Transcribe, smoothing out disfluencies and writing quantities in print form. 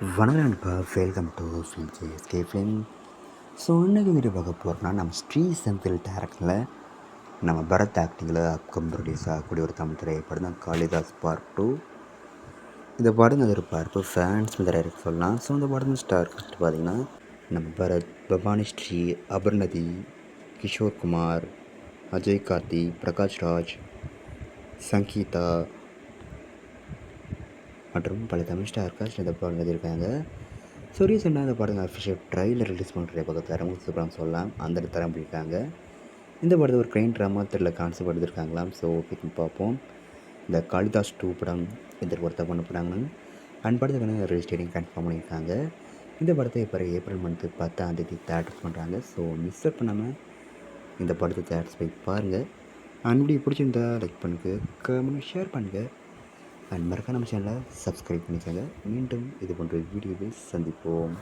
வணக்கம் நண்பா, welcome to SK film. So இன்றைக்கி வீடியோ பார்க்க போகிறோன்னா நம்ம ஸ்ரீ செந்தில் டேரக்டரில் நம்ம பரத் ஆக்டிங்கில் அப்கம் ரிலீஸ் ஆகக்கூடிய ஒரு தமிழ் திரைப்படம் தான் காளிதாஸ் பார்ட் 2. இந்த படம் எதிர்பார்ப்பு ஃபேன்ஸ் டைரக்ட் சொல்லலாம். ஸோ இந்த படம் ஸ்டார் காஸ்ட் பார்த்திங்கன்னா நம்ம பரத், பவானி ஸ்ரீ, அபர்ணதி, கிஷோர் குமார், அஜய் கார்த்தி, பிரகாஷ் ராஜ், சங்கீதா மற்றும் பல தமிழ் ஸ்டார் காஸ்ட் இந்த படம் எழுதியிருக்காங்க. ஸோ ரீசெண்டாக இந்த படம் அஃபிஷியல் ட்ரைலர் ரிலீஸ் பண்ணுற பக்கத்தில் சூப்பராக சொல்லலாம். அந்த தரம் பண்ணியிருக்காங்க. இந்த படத்தை ஒரு க்ரைம் ட்ராமா த்ரில்லர் கான்செப்ட் எடுத்திருக்காங்களாம். ஸோ ஓகே பார்ப்போம். இந்த காளிதாஸ் 2 படம் எதிர்பார்த்தா பண்ண போகிறாங்கன்னு படத்துக்கான ரெஜிஸ்டரிங் கன்ஃபார்ம் பண்ணியிருக்காங்க. இந்த படத்தை இப்போ ஏப்ரல் மந்த்து 10ஆம் தேதி தேட்டர் பண்ணுறாங்க. ஸோ மிஸ் அவுட் பண்ணாமல் இந்த படத்தை தேட்டர்ஸ் போய் பாருங்கள். வீடியோ பிடிச்சிருந்தா லைக் பண்ணுங்கள், கமெண்ட், ஷேர் பண்ணுங்கள். மறக்காம நம்ம சேனலை சப்ஸ்கிரைப் பண்ணிக்கோங்க. மீண்டும் இது போன்ற வீடியோவை சந்திப்போம்.